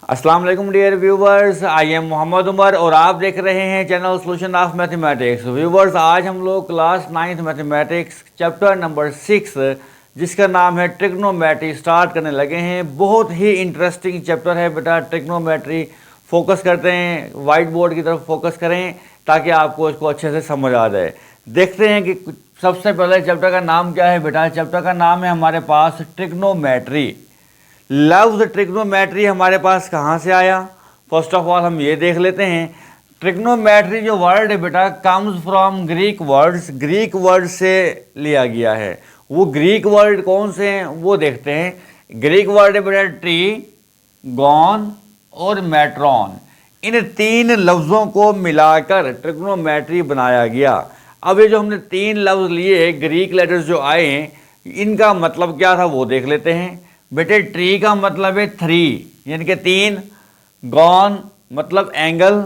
अस्सलाम वालेकुम dear viewers, I am Mohammad Umar और आप देख रहे हैं channel solution of mathematics. Viewers, आज हम लोग class 9th mathematics chapter number 6 जिसका नाम है ट्रिग्नोमेट्री स्टार्ट करने लगे हैं। बहुत ही इंटरेस्टिंग चैप्टर है बेटा ट्रिग्नोमेट्री। फोकस करते हैं, वाइट बोर्ड की तरफ फोकस करें ताकि आपको इसको अच्छे से समझ आ जाए। देखते हैं कि सबसे पहले चैप्टर का नाम क्या है बेटा। चैप्टर का नाम है हमारे पास ट्रिग्नोमेट्री। लफ्ज़ ट्रिग्नोमेट्री हमारे पास कहाँ से आया, फर्स्ट ऑफ ऑल हम ये देख लेते हैं। ट्रिग्नोमेट्री जो वर्ड है बेटा comes from Greek words, Greek word से लिया गया है। वो ग्रीक वर्ड कौन से हैं वो देखते हैं। ग्रीक वर्ड है बेटा ट्री, गॉन और मेट्रॉन। इन तीन लफ्ज़ों को मिलाकर ट्रिग्नोमेट्री बनाया गया। अब ये जो हमने तीन लफ्ज़ लिए ग्रीक लेटर्स जो आए हैं इनका मतलब क्या था वो देख लेते हैं। बेटे ट्री का मतलब है 3 यानी कि 3, गॉन मतलब एंगल,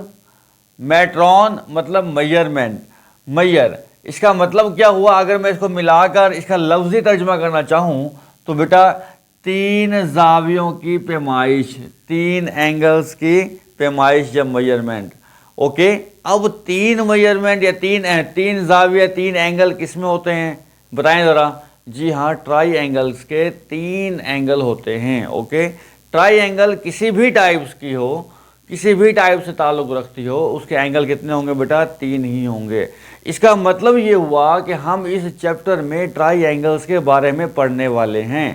मेट्रॉन मतलब मेजरमेंट, मैयर। इसका मतलब क्या हुआ, अगर मैं इसको मिलाकर इसका लफ्ज़ी तर्जुमा करना चाहूँ तो बेटा 3 जावियों की पैमाइश, 3 एंगल्स की पैमाइश या मेजरमेंट। ओके, अब 3 मेजरमेंट या 3 जाविया 3 एंगल किस में होते हैं बताएं ज़रा। जी हाँ, ट्राई एंगल्स के 3 एंगल होते हैं। ओके, ट्राई एंगल किसी भी टाइप्स की हो, किसी भी टाइप से ताल्लुक़ रखती हो, उसके एंगल कितने होंगे बेटा 3 ही होंगे। इसका मतलब ये हुआ कि हम इस चैप्टर में ट्राई एंगल्स के बारे में पढ़ने वाले हैं,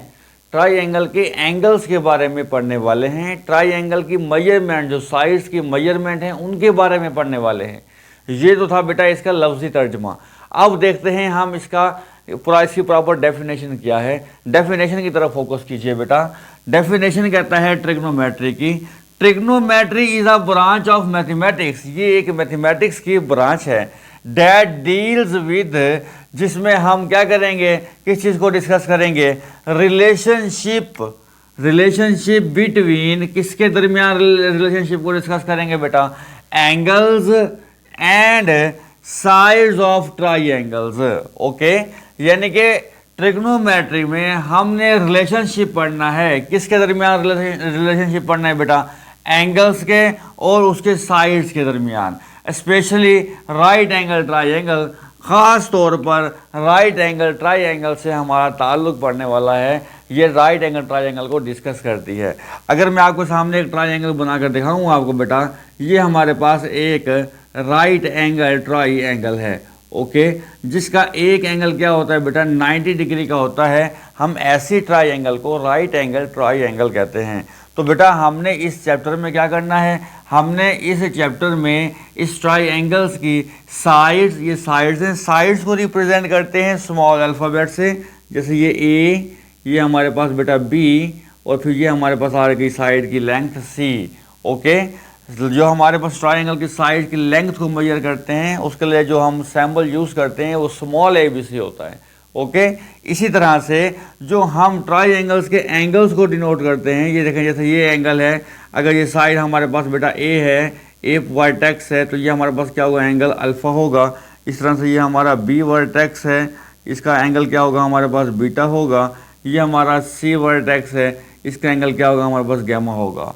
ट्राई एंगल के एंगल्स के बारे में पढ़ने वाले हैं, ट्राई एंगल की मेजरमेंट जो साइड्स की मेजरमेंट हैं उनके बारे में पढ़ने वाले हैं। ये तो था बेटा इसका लफ्ज़ी तर्जमा। अब देखते हैं हम इसका पूरा इसकी प्रॉपर डेफिनेशन क्या है। डेफिनेशन की तरफ फोकस कीजिए बेटा। डेफिनेशन कहता है ट्रिग्नोमेट्री की, trigonometry is a branch of mathematics. ये एक मैथमेटिक्स की ब्रांच है दैट डील्स विद, जिसमें हम क्या करेंगे, किस चीज़ को डिस्कस करेंगे, रिलेशनशिप बिटवीन, किसके दरमियान रिलेशनशिप को डिस्कस करेंगे बेटा, angles and sides of triangles. Okay, यानी कि ट्रिग्नोमेट्री में हमने रिलेशनशिप पढ़ना है, किसके दरमियान रिलेशनशिप पढ़ना है बेटा, एंगल्स के और उसके साइड्स के दरमियान, स्पेशली राइट एंगल ट्राइंगल। ख़ास तौर पर राइट एंगल ट्राइंगल से हमारा ताल्लुक़ पड़ने वाला है। ये राइट एंगल ट्राइंगल को डिस्कस करती है। अगर मैं आपको सामने एक ट्राइंगल बनाकर दिखाऊँ आपको बेटा, ये हमारे पास एक राइट एंगल ट्राइंगल है। ओके, जिसका एक एंगल क्या होता है बेटा 90 डिग्री का होता है। हम ऐसी ट्राइंगल को राइट एंगल ट्राइंगल कहते हैं। तो बेटा हमने इस चैप्टर में क्या करना है, हमने इस चैप्टर में इस ट्राइंगल्स की साइड्स, ये साइड्स हैं, साइड्स को रिप्रेजेंट करते हैं स्मॉल अल्फ़ाबेट से। जैसे ये ए, ये हमारे पास बेटा बी, और फिर ये हमारे पास आ रही साइड की लेंथ सी। ओके, जो हमारे पास ट्राइंगल की साइड की लेंथ को मेजर करते हैं उसके लिए जो हम सैम्बल यूज़ करते हैं वो स्मॉल ए बी सी होता है। ओके, इसी तरह से जो हम ट्राइंगल्स के एंगल्स को डिनोट करते हैं, ये देखें जैसे ये एंगल है, अगर ये साइड हमारे पास बेटा ए है, ए वर्टेक्स है, तो ये हमारे पास क्या होगा, एंगल अल्फ़ा होगा। इस तरह से ये हमारा बी वर्टेक्स है, इसका एंगल क्या होगा हमारे पास बीटा होगा। ये हमारा सी वर्टेक्स है, इसका एंगल क्या होगा हमारे पास गैमा होगा।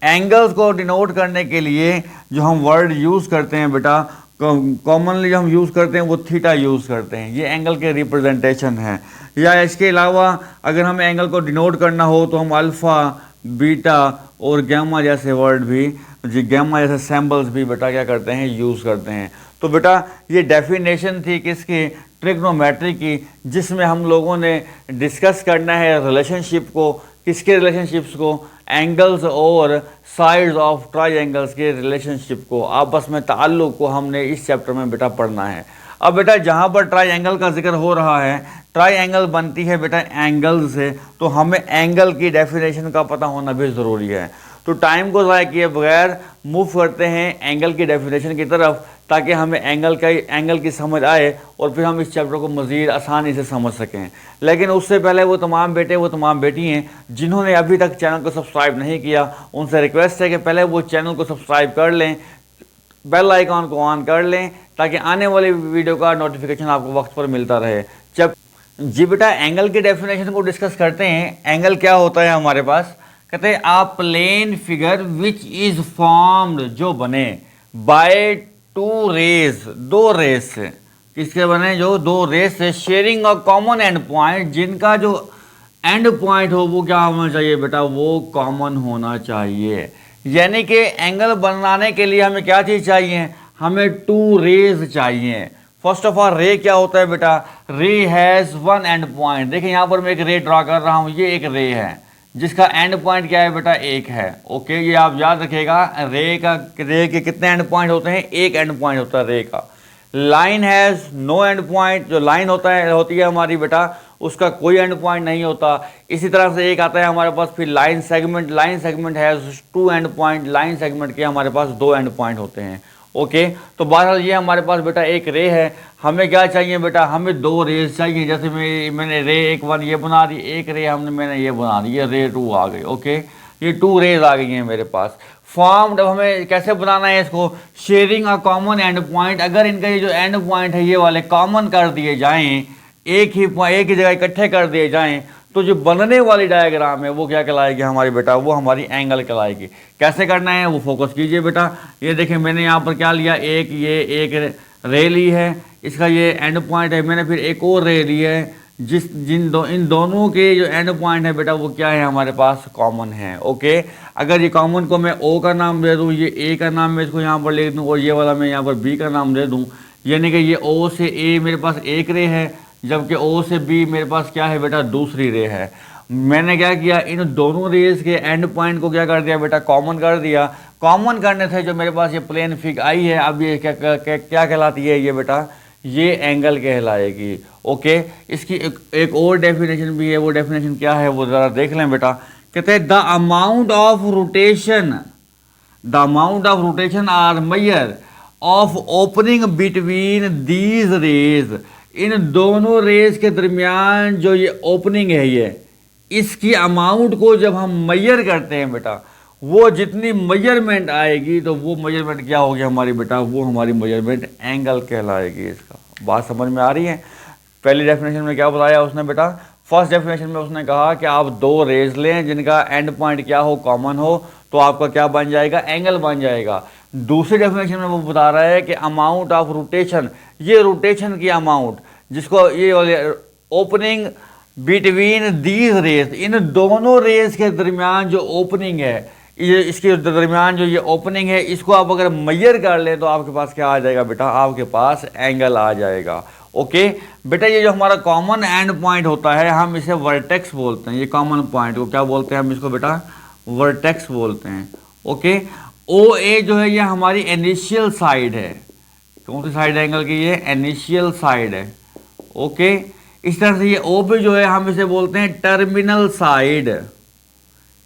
एंगल्स को डिनोट करने के लिए जो हम वर्ड यूज़ करते हैं बेटा, कॉमनली जो हम यूज़ करते हैं वो थीटा यूज़ करते हैं। ये एंगल के रिप्रेजेंटेशन है। या इसके अलावा अगर हमें एंगल को डिनोट करना हो तो हम अल्फ़ा, बीटा और गैमा जैसे वर्ड भी, गैमा जैसे सैम्बल्स भी बेटा क्या करते हैं, यूज़ करते हैं। तो बेटा ये डेफिनेशन थी किसकी, ट्रिग्नोमेट्री की, जिसमें हम लोगों ने डिस्कस करना है रिलेशनशिप को, किसके रिलेशनशिप्स को, एंगल्स और साइड्स ऑफ ट्राइंगल्स के रिलेशनशिप को, आपस में ताल्लुक़ को हमने इस चैप्टर में बेटा पढ़ना है। अब बेटा जहाँ पर ट्राइंगल का जिक्र हो रहा है, ट्राइंगल बनती है बेटा एंगल से, तो हमें एंगल की डेफिनेशन का पता होना भी ज़रूरी है। तो टाइम को ज़ाया किए बगैर मूव करते हैं एंगल की डेफिनेशन की तरफ, ताकि हमें एंगल की समझ आए और फिर हम इस चैप्टर को मज़ीद आसानी से समझ सकें। लेकिन उससे पहले वो तमाम बेटे वो तमाम बेटी हैं जिन्होंने अभी तक चैनल को सब्सक्राइब नहीं किया, उनसे रिक्वेस्ट है कि पहले वो चैनल को सब्सक्राइब कर लें, बेल आइकॉन को ऑन कर लें, ताकि आने वाली वीडियो का नोटिफिकेशन आपको वक्त पर मिलता रहे। जब जी बेटा एंगल की डेफिनेशन को डिस्कस करते हैं, एंगल क्या होता है हमारे पास, कहते हैं a plane figure which is formed, जो बने बाय टू रेस, दो रेस से, किसके बने, जो दो रेस से, sharing a common end point, जिनका जो एंड पॉइंट हो वो क्या होना चाहिए बेटा, वो कॉमन होना चाहिए। यानी कि एंगल बनाने के लिए हमें क्या चीज़ चाहिए, हमें टू रेज चाहिए। फर्स्ट ऑफ ऑल रे क्या होता है बेटा, रे हैज़ वन एंड पॉइंट। देखिए यहाँ पर मैं एक रे ड्रा कर रहा हूँ, ये एक रे है जिसका एंड पॉइंट क्या है बेटा, एक है। ओके, ये आप याद रखिएगा, रे के कितने एंड पॉइंट होते हैं, एक एंड पॉइंट होता है रे का। Line has no end point, जो लाइन होती है हमारी बेटा, उसका कोई एंड पॉइंट नहीं होता। इसी तरह से एक आता है हमारे पास फिर line segment has two end point, line segment के हमारे पास दो एंड पॉइंट होते हैं। ओके, तो बहरहाल ये हमारे पास बेटा एक रे है। हमें क्या चाहिए बेटा, हमें दो रेज चाहिए। जैसे मैंने रे एक वन ये बना दी, एक रे मैंने ये बना दी, ये रे टू आ गई। ओके, ये टू रेज आ गई हैं मेरे पास। फॉर्म्ड, अब हमें कैसे बनाना है इसको, sharing a common end point. अगर इनका ये जो एंड पॉइंट है ये वाले कॉमन कर दिए जाएं, एक ही जगह इकट्ठे कर दिए जाएं, तो जो बनने वाली डायग्राम है वो क्या कहलाएगी हमारी बेटा, वो हमारी एंगल कहलाएगी। कैसे करना है वो फोकस कीजिए बेटा। ये देखें मैंने यहाँ पर क्या लिया, एक रे ली है, इसका ये एंड पॉइंट है। मैंने फिर एक और रे ली है, इन दोनों के जो एंड पॉइंट है बेटा वो क्या है हमारे पास, कॉमन है। ओके, अगर ये कॉमन को मैं ओ का नाम दे दूँ, ये ए का नाम मैं इसको यहाँ पर लिख दूँ, और ये वाला मैं यहाँ पर बी का नाम दे दूँ, यानी कि ये ओ से ए मेरे पास एक रे है, जबकि ओ से बी मेरे पास क्या है बेटा, दूसरी रे है। मैंने क्या किया, इन दोनों रेज के एंड पॉइंट को क्या कर दिया बेटा, कॉमन कर दिया। कॉमन करने से जो मेरे पास ये प्लेन फिग आई है, अब ये क्या कहलाती है ये बेटा, ये एंगल कहलाएगी। ओके, इसकी एक और डेफिनेशन भी है, वो डेफिनेशन क्या है वो ज़रा देख लें बेटा। कहते हैं the amount of rotation are measure of opening between these rays. इन दोनों रेज के दरमियान जो ये ओपनिंग है, ये इसकी अमाउंट को जब हम मेजर करते हैं बेटा, वो जितनी मेजरमेंट आएगी तो वो मेजरमेंट क्या होगी हमारी बेटा, वो हमारी मेजरमेंट एंगल कहलाएगी। इसका बात समझ में आ रही है। पहली डेफिनेशन में क्या बताया उसने बेटा, फर्स्ट डेफिनेशन में उसने कहा कि आप दो रेज लें जिनका एंड पॉइंट क्या हो, कॉमन हो, तो आपका क्या बन जाएगा, एंगल बन जाएगा। दूसरी डेफिनेशन में वो बता रहा है कि अमाउंट ऑफ रोटेशन, ये रोटेशन की अमाउंट, जिसको ये वाले ओपनिंग बिटवीन दीज रेज, इन दोनों रेज के दरमियान जो ओपनिंग है, ये इसके दरमियान जो ये ओपनिंग है, इसको आप अगर मेजर कर लें तो आपके पास क्या आ जाएगा बेटा, आपके पास एंगल आ जाएगा। ओके बेटा, ये जो हमारा कॉमन एंड पॉइंट होता है हम इसे वर्टेक्स बोलते हैं। ये कॉमन पॉइंट को क्या बोलते हैं हम इसको बेटा, वर्टेक्स बोलते हैं। ओके, ओ ए जो है ये हमारी इनिशियल साइड है। कौन सी साइड एंगल की, ये इनिशियल साइड है। ओके, इस तरह से ये ओ पे जो है हम इसे बोलते हैं टर्मिनल साइड।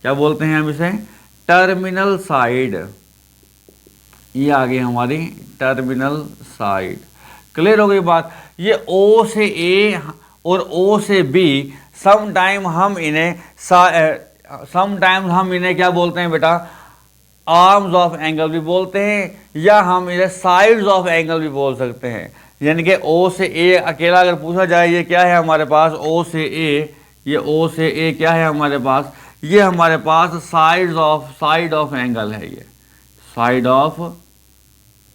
क्या बोलते हैं हम इसे, टर्मिनल साइड। ये आ गई हमारी टर्मिनल साइड। क्लियर हो गई बात। ये ओ से ए और ओ से बी समटाइम हम इन्हें क्या बोलते हैं बेटा, आर्म्स ऑफ एंगल भी बोलते हैं, या हम इन्हें साइड्स ऑफ एंगल भी बोल सकते हैं। यानी कि ओ से ए अकेला अगर पूछा जाए ये क्या है हमारे पास, ओ से ए, ये ओ से ए क्या है हमारे पास, ये हमारे पास साइड ऑफ एंगल है, ये साइड ऑफ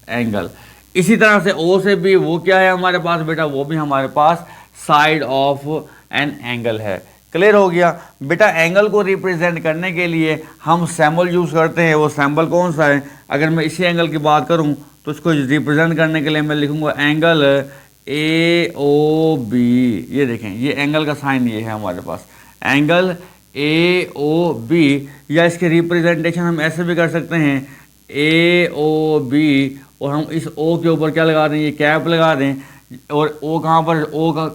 एंगल। इसी तरह से ओ से बी वो क्या है हमारे पास बेटा, वो भी हमारे पास साइड ऑफ एन एंगल है। क्लियर हो गया बेटा। एंगल को रिप्रेजेंट करने के लिए हम सिंबल यूज़ करते हैं। वो सिंबल कौन सा है, अगर मैं इसी एंगल की बात करूं तो इसको रिप्रेजेंट करने के लिए मैं लिखूंगा एंगल ए ओ बी। ये देखें, ये एंगल का साइन ये है हमारे पास, एंगल ए ओ बी। या इसके रिप्रेजेंटेशन हम ऐसे भी कर सकते हैं, ए ओ बी, और हम इस ओ के ऊपर क्या लगा दें, ये कैप लगा दें। और ओ कहाँ पर, ओ का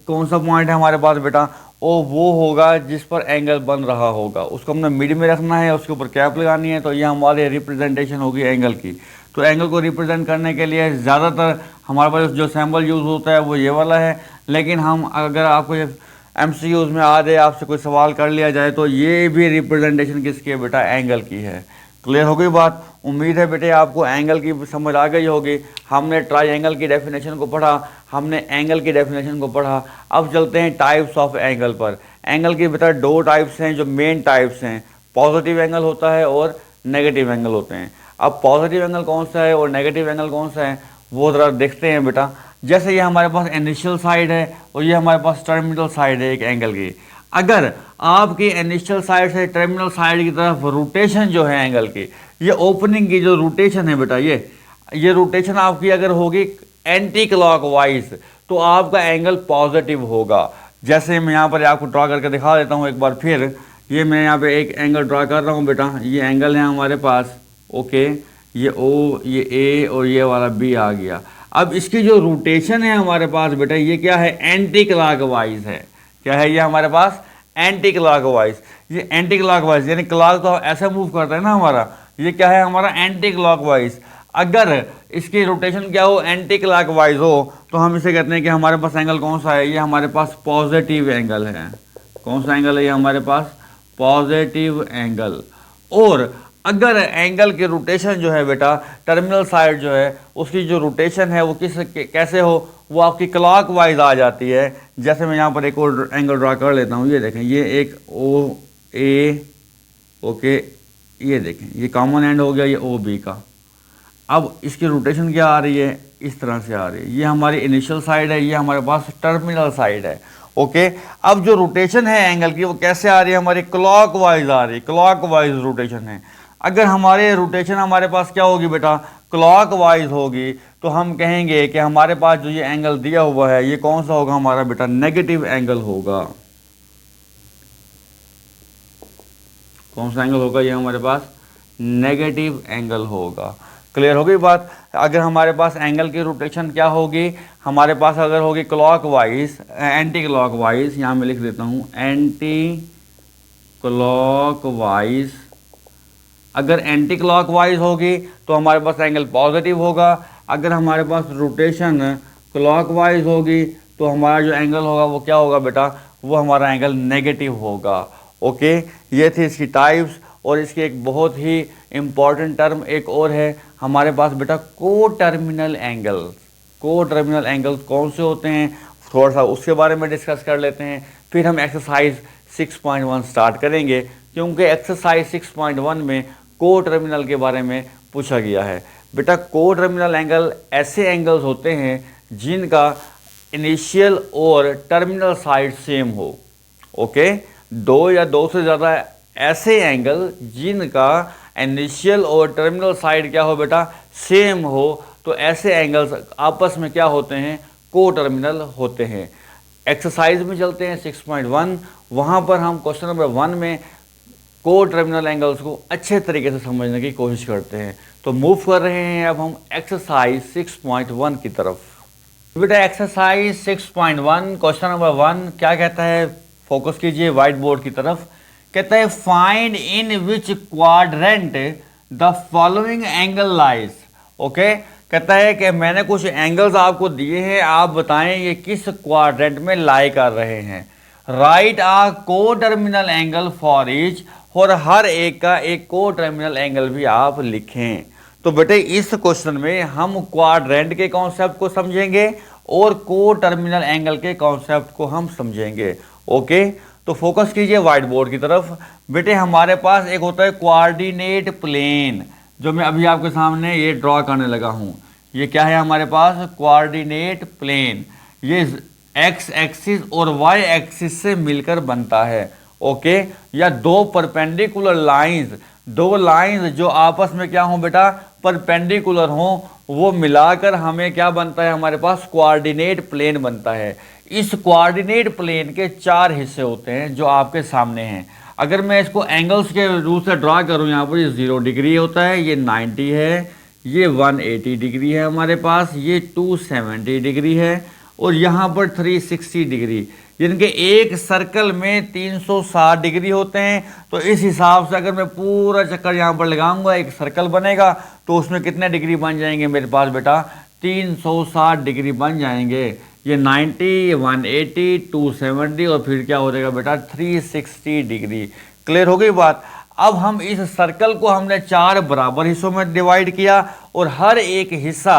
कौन सा पॉइंट है हमारे पास बेटा, ओ वो होगा जिस पर एंगल बन रहा होगा, उसको हमने मिड में रखना है, उसके ऊपर कैप लगानी है। तो ये हमारी रिप्रेजेंटेशन होगी एंगल की। तो एंगल को रिप्रेजेंट करने के लिए ज़्यादातर हमारे पास जो सिंबल यूज़ होता है वो ये वाला है। लेकिन हम अगर आपको MCQs में आ जाए, आपसे कोई सवाल कर लिया जाए, तो ये भी रिप्रेजेंटेशन किसकी है बेटा, एंगल की है। क्लियर हो गई बात। उम्मीद है बेटे आपको एंगल की समझ आ गई होगी। हमने ट्राइंगल की डेफिनेशन को पढ़ा, हमने एंगल की डेफिनेशन को पढ़ा। अब चलते हैं टाइप्स ऑफ एंगल पर। एंगल की बेटा दो टाइप्स हैं जो मेन टाइप्स हैं। पॉजिटिव एंगल होता है और नेगेटिव एंगल होते हैं। अब पॉजिटिव एंगल कौन सा है और नेगेटिव एंगल कौन सा है वो ज़रा देखते हैं बेटा। जैसे ये हमारे पास इनिशियल साइड है और ये हमारे पास टर्मिनल साइड है एक एंगल की। अगर आपकी इनिशियल साइड से टर्मिनल साइड की तरफ रोटेशन जो है एंगल की, ये ओपनिंग की जो रोटेशन है बेटा, ये रोटेशन आपकी अगर होगी एंटी क्लॉकवाइज तो आपका एंगल पॉजिटिव होगा। जैसे मैं यहाँ पर आपको ड्रा करके दिखा देता हूँ एक बार फिर। ये मैं यहाँ पे एक एंगल ड्रा कर रहा हूँ बेटा, ये एंगल है हमारे पास, ओके, ये ओ, ये ए और ये वाला बी आ गया। अब इसकी जो रोटेशन है हमारे पास बेटा, ये क्या है, एंटी क्लॉकवाइज है। क्या है ये हमारे पास, एंटी क्लॉकवाइज। ये एंटी क्लॉकवाइज यानी क्लॉक तो ऐसे मूव करता है ना हमारा, ये क्या है हमारा एंटी क्लॉकवाइज। अगर इसकी रोटेशन क्या हो, एंटी क्लॉकवाइज हो, तो हम इसे कहते हैं कि हमारे पास एंगल कौन सा है, ये हमारे पास पॉजिटिव एंगल है। कौन सा एंगल है ये हमारे पास, पॉजिटिव एंगल। और अगर एंगल की रोटेशन जो है बेटा, टर्मिनल साइड जो है उसकी जो रोटेशन है वो कैसे हो, वो आपकी क्लॉकवाइज आ जाती है। जैसे मैं यहाँ पर एक और एंगल ड्रा कर लेता हूँ, ये देखें, ये एक ओ ए, ओके, ये देखें, ये कॉमन एंड हो गया ये ओ बी का। अब इसकी रोटेशन क्या आ रही है, इस तरह से आ रही है। ये हमारी इनिशियल साइड है, ये हमारे पास टर्मिनल साइड है, ओके। अब जो रोटेशन है एंगल की वो कैसे आ रही है, हमारी क्लॉकवाइज आ रही है, क्लॉकवाइज रोटेशन है। अगर हमारे रोटेशन हमारे पास क्या होगी बेटा, क्लॉकवाइज होगी, तो हम कहेंगे कि हमारे पास जो ये एंगल दिया हुआ है ये कौन सा होगा हमारा बेटा, नेगेटिव एंगल होगा। कौन सा एंगल होगा ये हमारे पास, नेगेटिव एंगल होगा। क्लियर हो गई बात। अगर हमारे पास एंगल की रोटेशन क्या होगी, हमारे पास अगर होगी क्लॉकवाइज, एंटी क्लॉकवाइज, यहाँ मैं लिख देता हूँ एंटी क्लॉकवाइज। अगर एंटी क्लॉकवाइज होगी तो हमारे पास एंगल पॉजिटिव होगा। अगर हमारे पास रोटेशन क्लॉकवाइज होगी तो हमारा जो एंगल होगा वो क्या होगा बेटा, वो हमारा एंगल नेगेटिव होगा, ओके। ये थी इसकी टाइप्स। और इसकी एक बहुत ही इम्पॉर्टेंट टर्म एक और है हमारे पास बेटा, को टर्मिनल एंगल। को टर्मिनल एंगल्स कौन से होते हैं, थोड़ा सा उसके बारे में डिस्कस कर लेते हैं, फिर हम एक्सरसाइज 6.1 स्टार्ट करेंगे, क्योंकि एक्सरसाइज 6.1 में को टर्मिनल के बारे में पूछा गया है। बेटा को टर्मिनल एंगल ऐसे एंगल्स होते हैं जिनका इनिशियल और टर्मिनल साइड सेम हो, ओके। दो या दो से ज़्यादा ऐसे एंगल जिनका इनिशियल और टर्मिनल साइड क्या हो बेटा, सेम हो, तो ऐसे एंगल्स आपस में क्या होते हैं, को टर्मिनल होते हैं। एक्सरसाइज में चलते हैं 6.1, वहाँ पर हम क्वेश्चन नंबर 1 में को टर्मिनल एंगल्स को अच्छे तरीके से समझने की कोशिश करते हैं। तो मूव कर रहे हैं अब हम एक्सरसाइज 6.1 की तरफ। बेटा एक्सरसाइज 6.1 क्वेश्चन नंबर 1 क्या कहता है, फोकस कीजिए व्हाइट बोर्ड की तरफ। कहता है find in which quadrant the following angle lies, okay. कहता है कि मैंने कुछ एंगल्स आपको दिए हैं, आप बताएं ये किस क्वाड्रेंट में लाई कर रहे हैं। राइट आ को टर्मिनल एंगल फॉर ईच, और हर एक का एक को टर्मिनल एंगल भी आप लिखें। तो बेटे इस क्वेश्चन में हम क्वाड्रेंट के कॉन्सेप्ट को समझेंगे और को टर्मिनल एंगल के कॉन्सेप्ट को हम समझेंगे, ओके। तो फोकस कीजिए व्हाइट बोर्ड की तरफ। बेटे हमारे पास एक होता है कोऑर्डिनेट प्लेन, जो मैं अभी आपके सामने ये ड्रॉ करने लगा हूँ। ये क्या है हमारे पास, कोऑर्डिनेट प्लेन। ये एक्स एक्सिस और वाई एक्सिस से मिलकर बनता है, ओके। या दो परपेंडिकुलर लाइंस, दो लाइंस जो आपस में क्या हो बेटा, परपेंडिकुलर हो, वो मिलाकर हमें क्या बनता है, हमारे पास कोऑर्डिनेट प्लेन बनता है। इस कोऑर्डिनेट प्लेन के 4 हिस्से होते हैं जो आपके सामने हैं। अगर मैं इसको एंगल्स के रूप से ड्रा करूं, यहाँ पर ये 0 डिग्री होता है, ये 90 है, ये 180 डिग्री है हमारे पास, ये 270 डिग्री है, और यहाँ पर 360 डिग्री, जिनके एक सर्कल में 360 डिग्री होते हैं। तो इस हिसाब से अगर मैं पूरा चक्कर यहाँ पर लगाऊंगा, एक सर्कल बनेगा, तो उसमें कितने डिग्री बन जाएंगे मेरे पास बेटा, 360 डिग्री बन जाएंगे। ये 90, 180, 270 और फिर क्या हो जाएगा बेटा, 360 डिग्री। क्लियर हो गई बात। अब हम इस सर्कल को हमने 4 बराबर हिस्सों में डिवाइड किया, और हर एक हिस्सा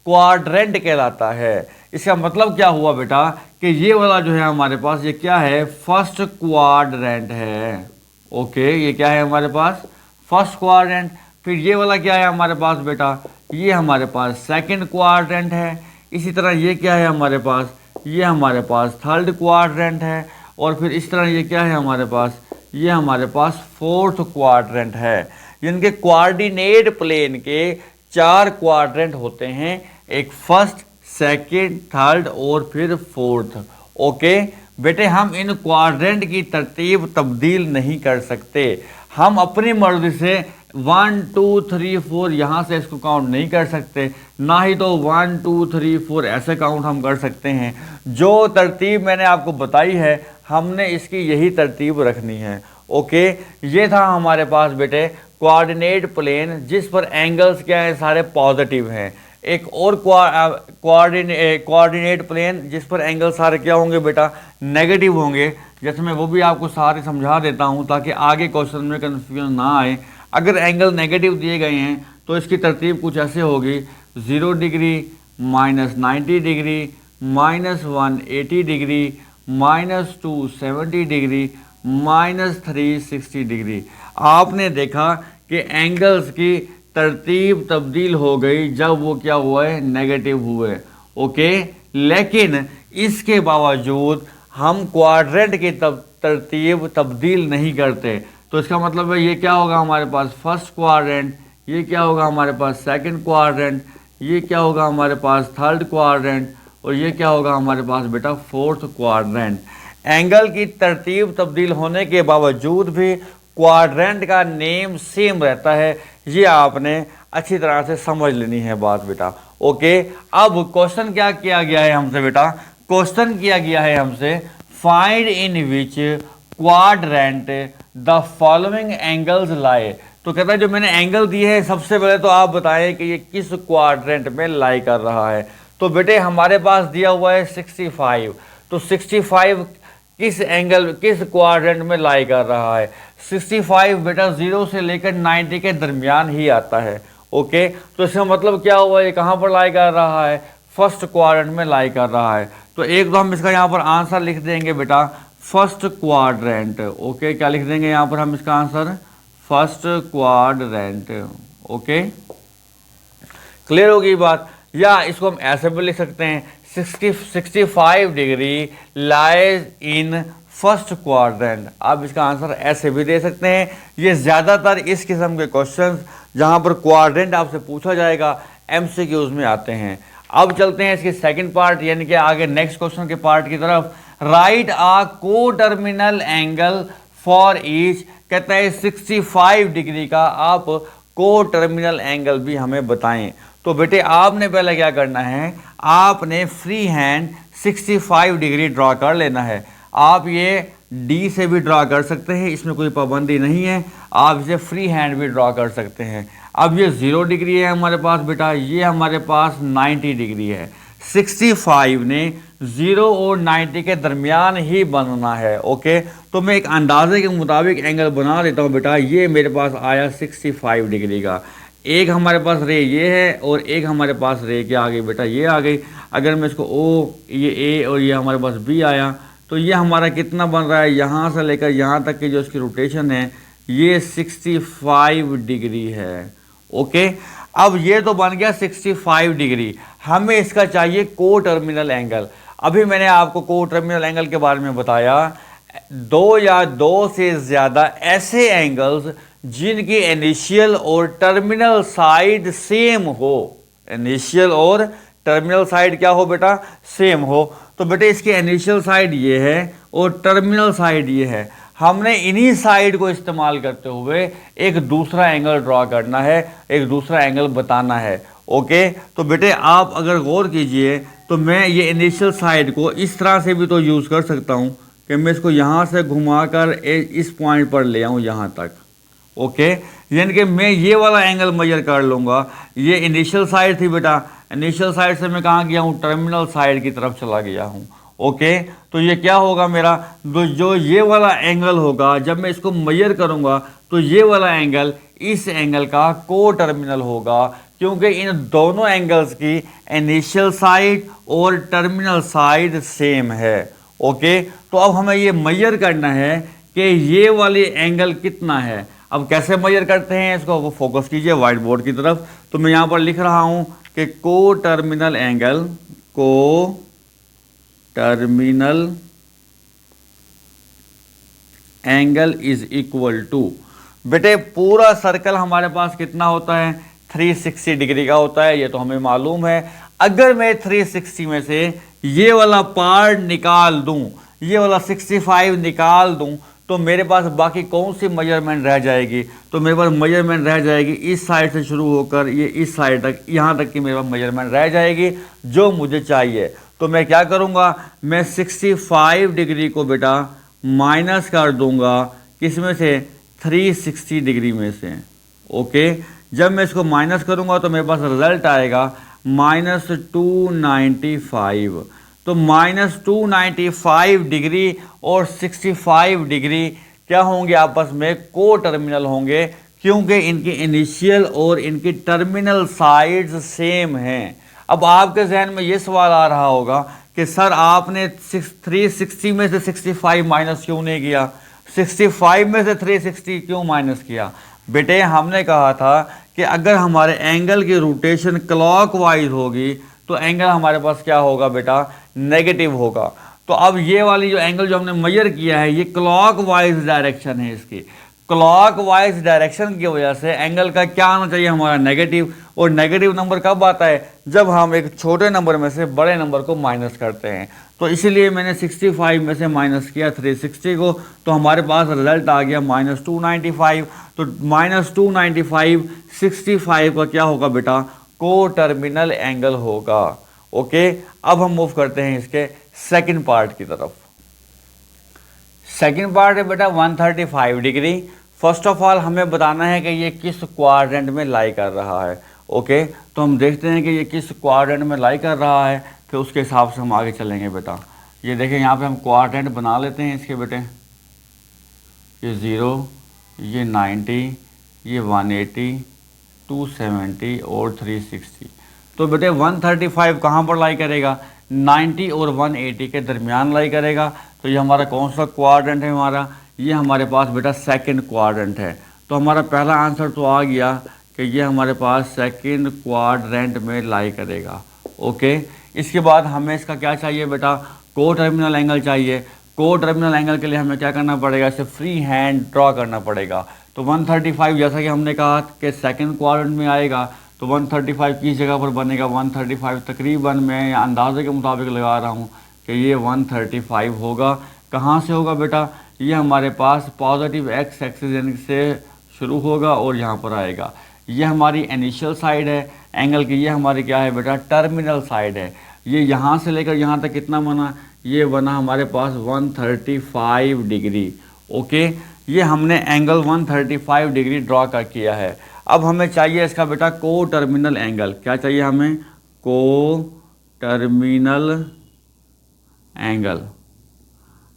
क्वाड्रेंट कहलाता है। इसका मतलब क्या हुआ बेटा, कि ये वाला जो है हमारे पास, ये क्या है, फर्स्ट क्वाड्रेंट है, ओके, ये क्या है हमारे पास फर्स्ट क्वाड्रेंट। फिर ये वाला क्या है हमारे पास बेटा, ये हमारे पास सेकंड क्वाड्रेंट है। इसी तरह ये क्या है हमारे पास, ये हमारे पास थर्ड क्वाड्रेंट है। और फिर इस तरह ये क्या है हमारे पास, ये हमारे पास फोर्थ क्वाड्रेंट है। जिनके कोऑर्डिनेट प्लेन के 4 क्वाड्रेंट होते हैं, एक फर्स्ट, सेकंड, थर्ड और फिर फोर्थ। ओके बेटे, हम इन क्वाड्रेंट की तरतीब तब्दील नहीं कर सकते। हम अपनी मर्जी से 1 2 3 4 यहाँ से इसको काउंट नहीं कर सकते, ना ही तो 1 2 3 4 ऐसे काउंट हम कर सकते हैं। जो तरतीब मैंने आपको बताई है, हमने इसकी यही तरतीब रखनी है। ओके, ये था हमारे पास बेटे कोऑर्डिनेट प्लेन जिस पर एंगल्स क्या है, सारे पॉजिटिव हैं। एक और कोऑर्डिनेट प्लेन जिस पर एंगल सारे क्या होंगे बेटा, नेगेटिव होंगे। जैसे मैं वो भी आपको सारे समझा देता हूँ ताकि आगे क्वेश्चन में कंफ्यूजन ना आए। अगर एंगल नेगेटिव दिए गए हैं तो इसकी तरतीब कुछ ऐसे होगी, 0 degree, -90 degree, -180 degree, -270 degree, -360 degree. आपने देखा कि एंगल्स की तरतीब तब्दील हो गई जब वो क्या हुआ है, नेगेटिव हुए। ओके, लेकिन इसके बावजूद हम क्वाड्रेंट की तरतीब तब्दील नहीं करते। तो इसका मतलब है ये क्या होगा हमारे पास फर्स्ट क्वाड्रेंट, ये क्या होगा हमारे पास सेकंड क्वाड्रेंट, ये क्या होगा हमारे पास थर्ड क्वाड्रेंट और ये क्या होगा हमारे पास बेटा फोर्थ क्वाड्रेंट। एंगल की तरतीब तब्दील होने के बावजूद भी क्वाड्रेंट का नेम सेम रहता है। ये आपने अच्छी तरह से समझ लेनी है बात बेटा। ओके, अब क्वेश्चन क्या किया गया है हमसे बेटा, क्वेश्चन किया गया है हमसे find in which quadrant the following angles lie. तो कहता है जो मैंने एंगल दिए हैं सबसे पहले तो आप बताएं कि ये किस क्वाड्रेंट में लाई कर रहा है। तो बेटे हमारे पास दिया हुआ है 65, तो 65 किस एंगल किस क्वाड्रेंट में लाई कर रहा है। 65 बेटा 0 से लेकर 90 के दरमियान ही आता है। ओके, तो इसका मतलब क्या हुआ, ये कहाँ पर लाई कर रहा है, फर्स्ट क्वाड्रेंट में लाई कर रहा है। तो एक तो हम इसका यहाँ पर आंसर लिख देंगे बेटा फर्स्ट क्वाड्रेंट। ओके, क्या लिख देंगे यहाँ पर हम इसका answer, first quadrant. Okay, clear होगी बात। या इसको हम ऐसे भी लिख सकते हैं 65 degree lies in first quadrant. आप इसका आंसर ऐसे भी दे सकते हैं। ये ज़्यादातर इस किस्म के क्वेश्चंस जहां पर क्वाड्रेंट आपसे पूछा जाएगा एमसीक्यूज में आते हैं। अब चलते हैं इसके सेकंड पार्ट यानी कि आगे नेक्स्ट क्वेश्चन के पार्ट की तरफ। राइट आ को टर्मिनल एंगल फॉर ईच, कहता है 65 डिग्री का आप को टर्मिनल एंगल भी हमें बताएं। तो बेटे आपने पहले क्या करना है, आपने फ्री हैंड 65 डिग्री ड्रॉ कर लेना है। आप ये डी से भी ड्रॉ कर सकते हैं, इसमें कोई पाबंदी नहीं है। आप इसे फ्री हैंड भी ड्रॉ कर सकते हैं। अब ये 0 डिग्री है हमारे पास बेटा, ये हमारे पास 90 डिग्री है। 65 ने 0 और 90 के दरमियान ही बनना है। ओके, तो मैं एक अंदाजे के मुताबिक एंगल बना देता हूँ बेटा। ये मेरे पास आया 65 डिग्री का। एक हमारे पास रे ये है और एक हमारे पास रे क्या आ गई बेटा, ये आ गई। अगर मैं इसको ओ, ये ए और ये हमारे पास बी आया, तो ये हमारा कितना बन रहा है, यहाँ से लेकर यहाँ तक की जो इसकी रोटेशन है ये 65 डिग्री है। ओके, अब ये तो बन गया 65 डिग्री। हमें इसका चाहिए को टर्मिनल एंगल। अभी मैंने आपको को टर्मिनल एंगल के बारे में बताया, 2 या 2 से ज़्यादा ऐसे एंगल्स जिनकी इनिशियल और टर्मिनल साइड सेम हो। इनिशियल और टर्मिनल साइड क्या हो बेटा, सेम हो। तो बेटे इसकी इनिशियल साइड ये है और टर्मिनल साइड ये है। हमने इन्हीं साइड को इस्तेमाल करते हुए एक दूसरा एंगल ड्रॉ करना है, एक दूसरा एंगल बताना है। ओके, तो बेटे आप अगर गौर कीजिए तो मैं ये इनिशियल साइड को इस तरह से भी तो यूज़ कर सकता हूँ कि मैं इसको यहाँ से घुमाकर इस पॉइंट पर ले आऊँ यहाँ तक। ओके, यानी कि मैं ये वाला एंगल मेजर कर लूँगा। ये इनिशियल साइड थी बेटा, इनिशियल साइड से मैं कहाँ गया हूँ, टर्मिनल साइड की तरफ चला गया हूँ। ओके, तो ये क्या होगा मेरा, जो ये वाला एंगल होगा जब मैं इसको मेजर करूँगा तो ये वाला एंगल इस एंगल का को टर्मिनल होगा, क्योंकि इन दोनों एंगल्स की इनिशियल साइड और टर्मिनल साइड सेम है। ओके, तो अब हमें ये मेजर करना है कि कि ये वाली एंगल कितना है। अब कैसे मेजर करते हैं इसको, वो फोकस कीजिए व्हाइट बोर्ड की तरफ। तो मैं यहाँ पर लिख रहा हूँ कि को terminal angle is equal to, बेटे पूरा सर्कल हमारे पास कितना होता है, 360 डिग्री का होता है, ये तो हमें मालूम है। अगर मैं 360 में से ये वाला पार्ट निकाल दूं, ये वाला 65 निकाल दूं, तो मेरे पास बाकी कौन सी मेजरमेंट रह जाएगी, तो मेरे पास मेजरमेंट रह जाएगी इस साइड से शुरू होकर ये इस साइड तक, यहाँ तक की मेरे पास मेजरमेंट रह जाएगी जो मुझे चाहिए। तो मैं क्या करूँगा, मैं 65 डिग्री को बेटा माइनस कर दूंगा, किसमें से, 360 डिग्री में से। ओके, जब मैं इसको माइनस करूंगा तो मेरे पास रिजल्ट आएगा -295। तो -295 डिग्री और 65 डिग्री क्या होंगे, आपस में को टर्मिनल होंगे, क्योंकि इनकी इनिशियल और इनकी टर्मिनल साइड्स सेम हैं। अब आपके जहन में ये सवाल आ रहा होगा कि सर आपने 360 में से 65 माइनस क्यों नहीं किया, 65 में से 360 क्यों माइनस किया। बेटे हमने कहा था कि अगर हमारे एंगल की रोटेशन क्लॉकवाइज होगी तो एंगल हमारे पास क्या होगा बेटा, नेगेटिव होगा। तो अब ये वाली जो एंगल जो हमने मेजर किया है ये क्लॉकवाइज डायरेक्शन है, इसकी क्लॉकवाइज डायरेक्शन की वजह से एंगल का क्या आना चाहिए, हमारा नेगेटिव। और नेगेटिव नंबर कब आता है, जब हम एक छोटे नंबर में से बड़े नंबर को माइनस करते हैं। तो इसीलिए मैंने 65 में से माइनस किया 360 को, तो हमारे पास रिजल्ट आ गया -295। तो -295 65 का क्या होगा बेटा, को टर्मिनल एंगल होगा। ओके, अब हम मूव करते हैं इसके सेकंड पार्ट की तरफ। सेकंड पार्ट है बेटा 135 डिग्री। फर्स्ट ऑफ ऑल हमें बताना है कि ये किस क्वाड्रेंट में लाई कर रहा है। ओके, तो हम देखते हैं कि ये किस क्वाड्रेंट में लाई कर रहा है, फिर उसके हिसाब से हम आगे चलेंगे बेटा। ये देखें यहाँ पे हम क्वाड्रेंट बना लेते हैं इसके बेटे, ये 0, ये 90, ये 180, 270 और 360। तो बेटे 135 कहाँ पर लाई करेगा, 90 और 180 के दरमियान लाई करेगा। तो ये हमारा कौन सा क्वाड्रेंट है, हमारा ये हमारे पास बेटा सेकंड क्वाड्रेंट है। तो हमारा पहला आंसर तो आ गया कि ये हमारे पास सेकंड क्वाड्रेंट में लाई करेगा। ओके, इसके बाद हमें इसका क्या चाहिए बेटा, को टर्मिनल एंगल चाहिए। को टर्मिनल एंगल के लिए हमें क्या करना पड़ेगा, इसे फ्री हैंड ड्रॉ करना पड़ेगा। तो 135 जैसा कि हमने कहा कि सेकंड क्वाड्रेंट में आएगा, तो 135 किस जगह पर बनेगा, 135 तकरीबन मैं अंदाजे के मुताबिक लगा रहा हूँ कि ये 135 होगा। कहाँ से होगा बेटा, ये हमारे पास पॉजिटिव एक्स एक्सिस से शुरू होगा और यहाँ पर आएगा। ये हमारी इनिशियल साइड है एंगल की, ये हमारी क्या है बेटा, टर्मिनल साइड है। ये यहाँ से लेकर यहाँ तक कितना बना, ये बना हमारे पास 135 डिग्री। ओके, ये हमने एंगल 135 डिग्री ड्रॉ कर किया है। अब हमें चाहिए इसका बेटा को टर्मिनल एंगल। क्या चाहिए हमें, को टर्मिनल एंगल।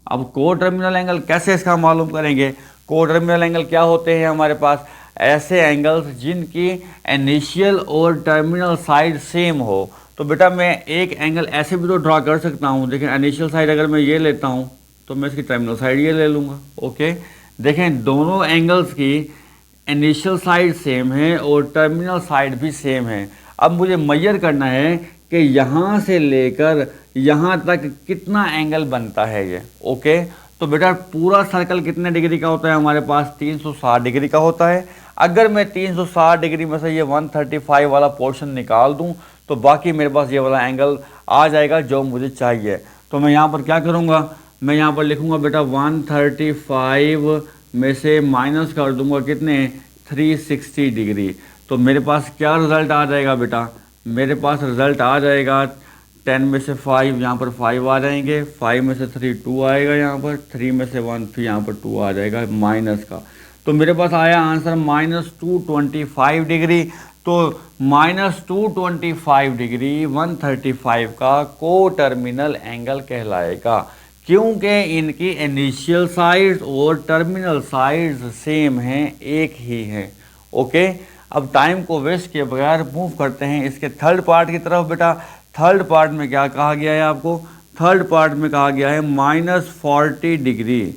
अब को टर्मिनल एंगल कैसे इसका मालूम करेंगे। को टर्मिनल एंगल क्या होते हैं हमारे पास, ऐसे एंगल्स जिनकी इनिशियल और टर्मिनल साइड सेम हो। तो बेटा मैं एक एंगल ऐसे भी तो ड्रॉ कर सकता हूँ, देखें इनिशियल साइड अगर मैं ये लेता हूँ तो मैं इसकी टर्मिनल साइड ये ले लूँगा। ओके, देखें दोनों एंगल्स की इनिशियल साइड सेम है और टर्मिनल साइड भी सेम है। अब मुझे मेजर करना है कि यहाँ से लेकर यहाँ तक कितना एंगल बनता है ये। ओके, तो बेटा पूरा सर्कल कितने डिग्री का होता है हमारे पास, 360 डिग्री का होता है। अगर मैं 360 डिग्री में से ये 135 वाला पोर्शन निकाल दूं तो बाकी मेरे पास ये वाला एंगल आ जाएगा जो मुझे चाहिए। तो मैं यहाँ पर क्या करूँगा, मैं यहाँ पर लिखूँगा बेटा 135 में से माइनस कर दूँगा कितने, 360 डिग्री। तो मेरे पास क्या रिज़ल्ट आ जाएगा बेटा, मेरे पास रिज़ल्ट आ जाएगा 10 में से 5, यहाँ पर 5 आ जाएंगे, 5 में से 3 2 आएगा, यहाँ पर 3 में से 1 फिर यहाँ पर 2 आ जाएगा माइनस का। तो मेरे पास आया आंसर -225 डिग्री। तो -225 डिग्री 135 का को टर्मिनल एंगल कहलाएगा, क्योंकि इनकी इनिशियल साइड्स और टर्मिनल साइड्स सेम हैं, एक ही हैं। ओके, अब टाइम को वेस्ट किए बगैर मूव करते हैं इसके थर्ड पार्ट की तरफ। बेटा थर्ड पार्ट में क्या कहा गया है आपको, थर्ड पार्ट में कहा गया है -40 डिग्री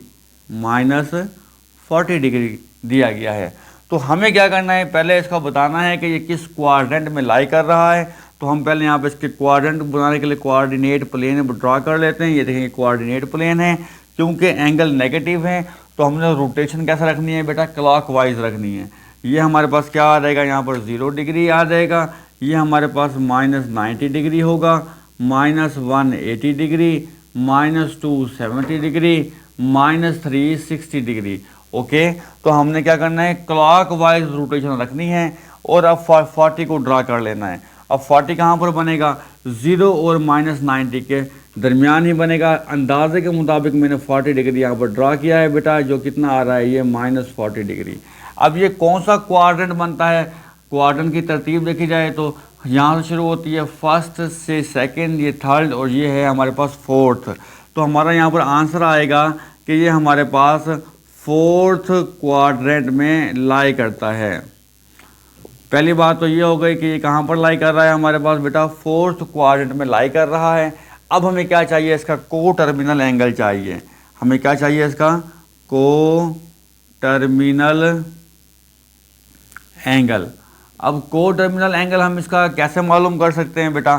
-40 डिग्री दिया गया है। तो हमें क्या करना है, पहले इसका बताना है कि ये किस क्वाड्रेंट में लाई कर रहा है। तो हम पहले यहाँ पे इसके क्वाड्रेंट बनाने के लिए कोऑर्डिनेट प्लेन ड्रा कर लेते हैं। ये देखेंगे कोऑर्डिनेट प्लेन है, क्योंकि एंगल नेगेटिव है तो हमने रोटेशन कैसा रखनी है बेटा, क्लॉकवाइज रखनी है। ये हमारे पास क्या आ जाएगा, यहाँ पर 0 डिग्री आ जाएगा, ये हमारे पास -90 डिग्री होगा, -180 डिग्री, -270 डिग्री, -360 डिग्री। ओके, तो हमने क्या करना है, क्लॉकवाइज रोटेशन रखनी है और अब 40 को ड्रा कर लेना है। अब 40 कहाँ पर बनेगा, 0 और -90 के दरमियान ही बनेगा। अंदाजे के मुताबिक मैंने 40 डिग्री यहाँ पर ड्रा किया है बेटा, जो कितना आ रहा है, ये -40 डिग्री। अब ये कौन सा क्वाड्रेंट बनता है, क्वाड्रेंट की तरतीब देखी जाए तो यहाँ से शुरू होती है, फर्स्ट से सेकंड, ये थर्ड और ये है हमारे पास फोर्थ। तो हमारा यहाँ पर आंसर आएगा कि ये हमारे पास फोर्थ क्वाड्रेंट में लाई करता है। पहली बात तो ये हो गई कि ये कहाँ पर लाई कर रहा है, हमारे पास बेटा फोर्थ क्वाड्रेंट में लाई कर रहा है। अब हमें क्या चाहिए, इसका को टर्मिनल एंगल चाहिए। हमें क्या चाहिए, इसका को टर्मिनल एंगल। अब को टर्मिनल एंगल हम इसका कैसे मालूम कर सकते हैं बेटा,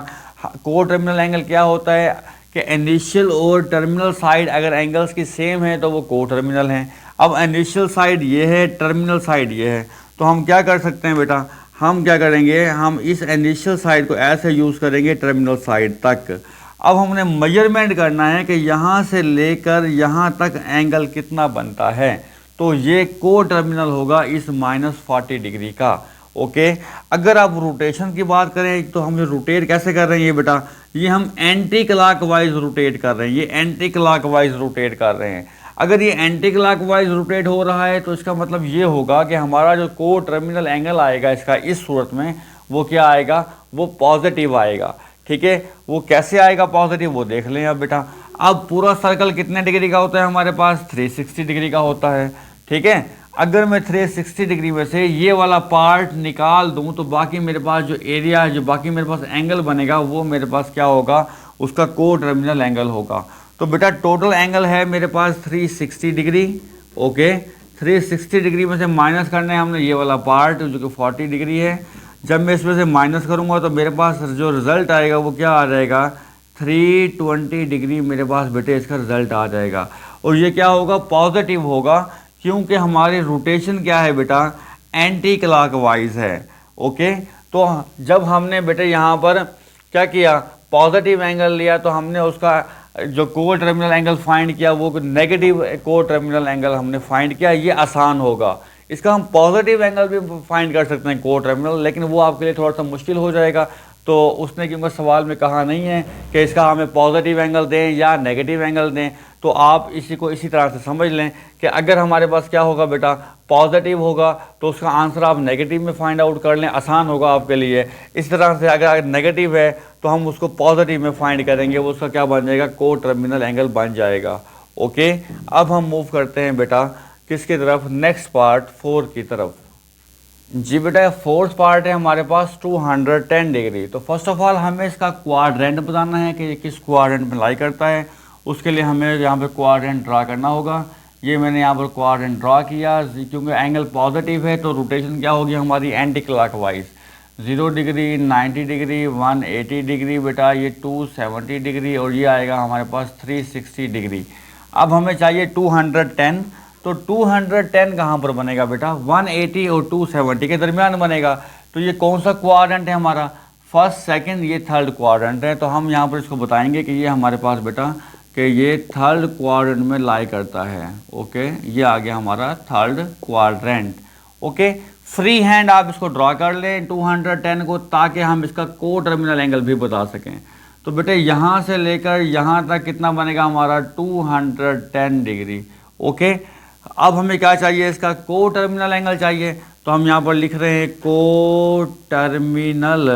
को टर्मिनल एंगल क्या होता है कि इनिशियल और टर्मिनल साइड अगर एंगल्स की सेम है तो वो को टर्मिनल है। अब इनिशियल साइड ये है, टर्मिनल साइड ये है, तो हम क्या कर सकते हैं बेटा, हम क्या करेंगे, हम इस इनिशियल साइड को ऐसे यूज़ करेंगे टर्मिनल साइड तक। अब हमने मेजरमेंट करना है कि यहाँ से लेकर यहाँ तक एंगल कितना बनता है, तो ये को टर्मिनल होगा इस -40 डिग्री का। ओके, अगर आप रोटेशन की बात करें तो हम रोटेट कैसे कर रहे हैं ये बेटा, ये हम एंटी क्लॉकवाइज रोटेट कर रहे हैं, ये एंटी क्लॉकवाइज रोटेट कर रहे हैं। अगर ये एंटी क्लॉकवाइज रोटेट हो रहा है तो इसका मतलब ये होगा कि हमारा जो को टर्मिनल एंगल आएगा इसका इस सूरत में, वो क्या आएगा, वो पॉजिटिव आएगा। ठीक है, वो कैसे आएगा पॉजिटिव, वो देख लें अब बेटा। अब पूरा सर्कल कितने डिग्री का होता है, हमारे पास 360 डिग्री का होता है। ठीक है, अगर मैं 360 डिग्री में से ये वाला पार्ट निकाल दूं तो बाकी मेरे पास जो एरिया है, जो बाकी मेरे पास एंगल बनेगा, वो मेरे पास क्या होगा, उसका को टर्मिनल एंगल होगा। तो बेटा टोटल एंगल है मेरे पास 360 डिग्री। ओके, 360 डिग्री में से माइनस करना है हमने ये वाला पार्ट जो कि 40 डिग्री है। जब मैं इसमें से माइनस करूँगा तो मेरे पास जो रिज़ल्ट आएगा वो क्या आ जाएगा, 320 डिग्री मेरे पास बेटे इसका रिज़ल्ट आ जाएगा। और ये क्या होगा, पॉजिटिव होगा, क्योंकि हमारी रोटेशन क्या है बेटा, एंटी क्लॉकवाइज है। ओके, तो जब हमने बेटे यहाँ पर क्या किया, पॉजिटिव एंगल लिया, तो हमने उसका जो को टर्मिनल एंगल फाइंड किया वो नेगेटिव को टर्मिनल एंगल हमने फाइंड किया। ये आसान होगा, इसका हम पॉजिटिव एंगल भी फाइंड कर सकते हैं को टर्मिनल, लेकिन वो आपके लिए थोड़ा सा मुश्किल हो जाएगा। तो उसने क्योंकि सवाल में कहा नहीं है कि इसका हमें पॉजिटिव एंगल दें या नेगेटिव एंगल दें, तो आप इसी को इसी तरह से समझ लें कि अगर हमारे पास क्या होगा बेटा, पॉजिटिव होगा तो उसका आंसर आप नेगेटिव में फाइंड आउट कर लें, आसान होगा आपके लिए। इस तरह से अगर नेगेटिव है तो हम उसको पॉजिटिव में फाइंड करेंगे, वो उसका क्या बन जाएगा, को टर्मिनल एंगल बन जाएगा। ओके, अब हम मूव करते हैं बेटा किसकी तरफ, नेक्स्ट पार्ट 4 की तरफ। जी बेटा, फोर्थ पार्ट है हमारे पास 210 डिग्री। तो फर्स्ट ऑफ ऑल हमें इसका क्वाड्रेंट बताना है कि ये किस क्वाड्रेंट में लाई करता है। उसके लिए हमें यहाँ पे क्वाड्रेंट ड्रा करना होगा। ये मैंने यहाँ पर क्वाड्रेंट ड्रा किया, क्योंकि एंगल पॉजिटिव है तो रोटेशन क्या होगी हमारी, anti clockwise. 0 degree, 90 degree, 180 degree बेटा, ये 270 डिग्री और ये आएगा हमारे पास 360 डिग्री। अब हमें चाहिए 210, तो 210 कहाँ पर बनेगा बेटा, 180 और 270 के दरमियान बनेगा। तो ये कौन सा क्वाड्रेंट है हमारा, फर्स्ट, सेकंड, ये थर्ड क्वाड्रेंट है। तो हम यहाँ पर इसको बताएंगे कि ये हमारे पास बेटा कि ये थर्ड क्वाड्रेंट में लाई करता है। ओके, ये आ गया हमारा third quadrant. Okay, free hand आप इसको ड्रा कर लें 210 को, ताकि हम इसका को टर्मिनल एंगल भी बता सकें। तो बेटे यहाँ से लेकर यहाँ तक कितना बनेगा हमारा, 210 डिग्री। ओके, अब हमें क्या चाहिए, इसका को टर्मिनल एंगल चाहिए। तो हम यहाँ पर लिख रहे हैं को टर्मिनल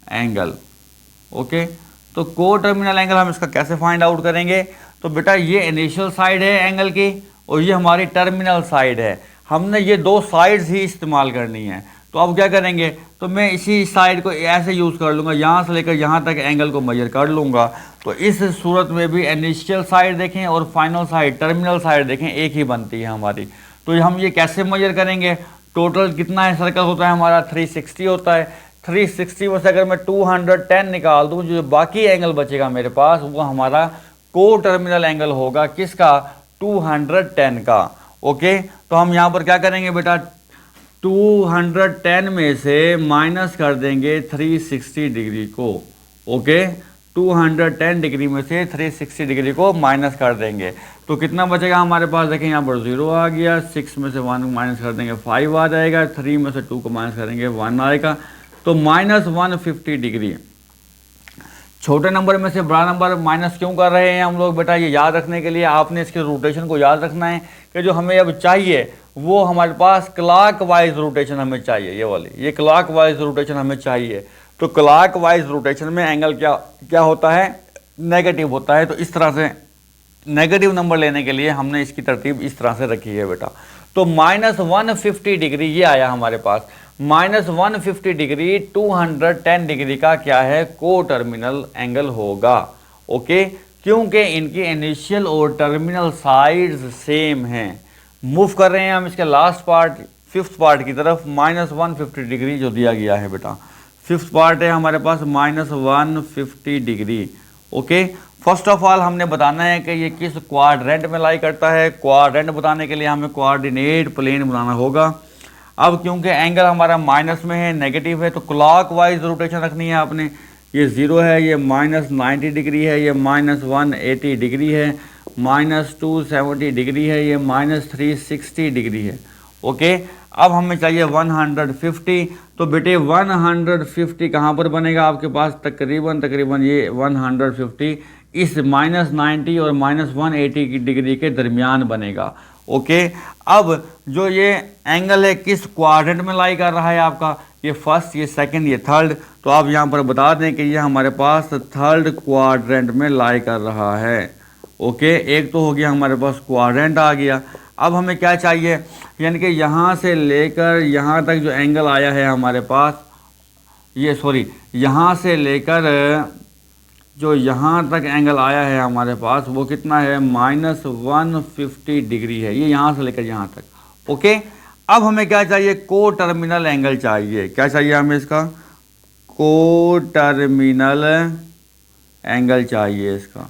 एंगल। ओके, तो को टर्मिनल एंगल हम इसका कैसे फाइंड आउट करेंगे, तो बेटा ये इनिशियल साइड है एंगल की और ये हमारी टर्मिनल साइड है। हमने ये दो साइड्स ही इस्तेमाल करनी है। तो तो अब क्या करेंगे, तो मैं इसी साइड को ऐसे यूज़ कर लूँगा, यहाँ से लेकर यहाँ तक एंगल को मेजर कर लूँगा। तो इस सूरत में भी इनिशियल साइड देखें और फाइनल साइड, टर्मिनल साइड देखें, एक ही बनती है हमारी। तो हम ये कैसे मेजर करेंगे, टोटल कितना है सर्कल होता है हमारा 360 होता है। 360 में से अगर मैं 210 निकाल दूँ, जो बाकी एंगल बचेगा मेरे पास वो हमारा को टर्मिनल एंगल होगा, किसका, 210 का। ओके, तो हम यहाँ पर क्या करेंगे बेटा, 210 में से माइनस कर देंगे 360 डिग्री को। ओके, 210 डिग्री में से 360 डिग्री को माइनस कर देंगे, तो कितना बचेगा हमारे पास, देखें यहाँ पर 0 आ गया, 6 में से 1 माइनस कर देंगे 5 आ जाएगा, 3 में से 2 को माइनस करेंगे 1 आएगा, तो -150 डिग्री। छोटे नंबर में से बड़ा नंबर माइनस क्यों कर रहे हैं हम लोग बेटा, ये याद रखने के लिए आपने इसके रोटेशन को याद रखना है कि जो हमें अब चाहिए वो हमारे पास क्लॉक वाइज रोटेशन हमें चाहिए, ये वाली, ये क्लॉक वाइज रोटेशन हमें चाहिए। तो क्लॉक वाइज रोटेशन में एंगल क्या होता है, नेगेटिव होता है। तो इस तरह से नेगेटिव नंबर लेने के लिए हमने इसकी तरतीब इस तरह से रखी है बेटा। तो -150 डिग्री ये आया हमारे पास, -150 डिग्री 210 डिग्री का क्या है, को टर्मिनल एंगल होगा। ओके, क्योंकि इनकी इनिशियल और टर्मिनल साइड्स सेम हैं। मूव कर रहे हैं हम इसके लास्ट पार्ट, फिफ्थ पार्ट की तरफ। -150 डिग्री जो दिया गया है बेटा, फिफ्थ पार्ट है हमारे पास -150 degree. Okay, first of all हमने बताना है कि ये किस क्वाड्रेंट में लाई करता है। क्वाड्रेंट बताने के लिए हमें कोऑर्डिनेट प्लेन बनाना होगा। अब क्योंकि एंगल हमारा माइनस में है, नेगेटिव है, तो क्लॉक वाइज रोटेशन रखनी है आपने। ये 0 है, ये -90 डिग्री है, ये -180 डिग्री है, -270 डिग्री है, ये -360 डिग्री है। ओके, अब हमें चाहिए 150। तो बेटे 150 कहाँ पर बनेगा आपके पास, तकरीबन ये 150 इस -90 और -180 डिग्री के दरमियान बनेगा। ओके, अब जो ये एंगल है किस क्वाड्रेंट में लाई कर रहा है आपका, ये फर्स्ट, ये सेकंड, ये थर्ड। तो आप यहाँ पर बता दें कि ये हमारे पास थर्ड क्वाड्रेंट में लाई कर रहा है। ओके, एक तो हो गया हमारे पास क्वाड्रेंट आ गया। अब हमें क्या चाहिए, यानी कि यहाँ से लेकर यहाँ तक जो एंगल आया है हमारे पास, ये सॉरी, यहाँ से लेकर जो यहाँ तक एंगल आया है हमारे पास वो कितना है, -150 डिग्री है, ये यहाँ से लेकर यहाँ तक। ओके, अब हमें क्या चाहिए, को टर्मिनल एंगल चाहिए। क्या चाहिए हमें, इसका को टर्मिनल एंगल चाहिए इसका।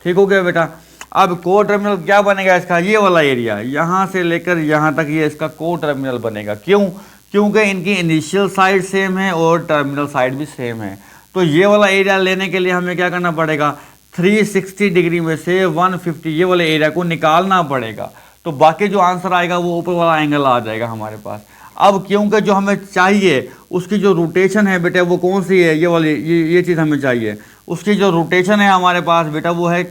ठीक हो गया बेटा। अब को टर्मिनल क्या बनेगा इसका, ये वाला एरिया यहाँ से लेकर यहाँ तक ये इसका को टर्मिनल बनेगा। क्यों, क्योंकि इनकी इनिशियल साइड सेम है और टर्मिनल साइड भी सेम है। तो ये वाला एरिया लेने के लिए हमें क्या करना पड़ेगा, 360 डिग्री में से 150 ये वाले एरिया को निकालना पड़ेगा। तो बाकी जो आंसर आएगा वो ऊपर वाला एंगल आ जाएगा हमारे पास। अब क्योंकि जो हमें चाहिए उसकी जो रोटेशन है बेटा वो कौन सी है, ये वाली, ये चीज़ हमें चाहिए। उसकी जो रोटेशन है हमारे पास बेटा वो है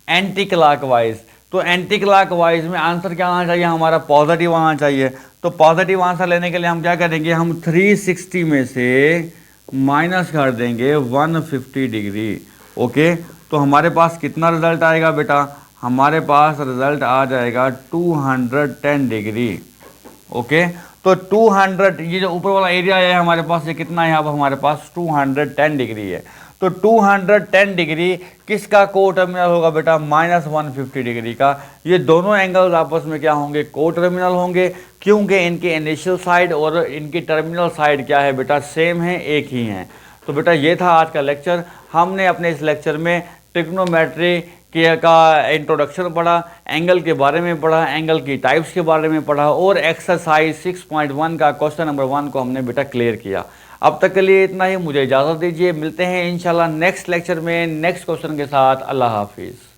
एंटी क्लॉकवाइज। तो एंटी क्लॉकवाइज में आंसर क्या आना चाहिए हमारा, पॉजिटिव आना चाहिए। तो पॉजिटिव आंसर लेने के लिए हम क्या करेंगे, हम 360 में से माइनस कर देंगे 150 डिग्री। ओके, तो हमारे पास कितना रिजल्ट आएगा बेटा, हमारे पास रिजल्ट आ जाएगा 210 डिग्री। ओके, तो 200, ये जो ऊपर वाला एरिया है हमारे पास ये कितना है, अब हमारे पास 210 डिग्री है। तो 210 डिग्री किसका को टर्मिनल होगा बेटा, -150 डिग्री का। ये दोनों एंगल्स आपस में क्या होंगे, को टर्मिनल होंगे, क्योंकि इनकी इनिशियल साइड और इनकी टर्मिनल साइड क्या है बेटा, सेम है, एक ही हैं। तो बेटा ये था आज का लेक्चर। हमने अपने इस लेक्चर में ट्रिग्नोमेट्री का इंट्रोडक्शन पढ़ा, एंगल के बारे में पढ़ा, एंगल की टाइप्स के बारे में पढ़ा और एक्सरसाइज 6.1 का क्वेश्चन नंबर 1 को हमने बेटा क्लियर किया। अब तक के लिए इतना ही, मुझे इजाज़त दीजिए। मिलते हैं इंशाल्लाह नेक्स्ट लेक्चर में नेक्स्ट क्वेश्चन के साथ। अल्लाह हाफिज़।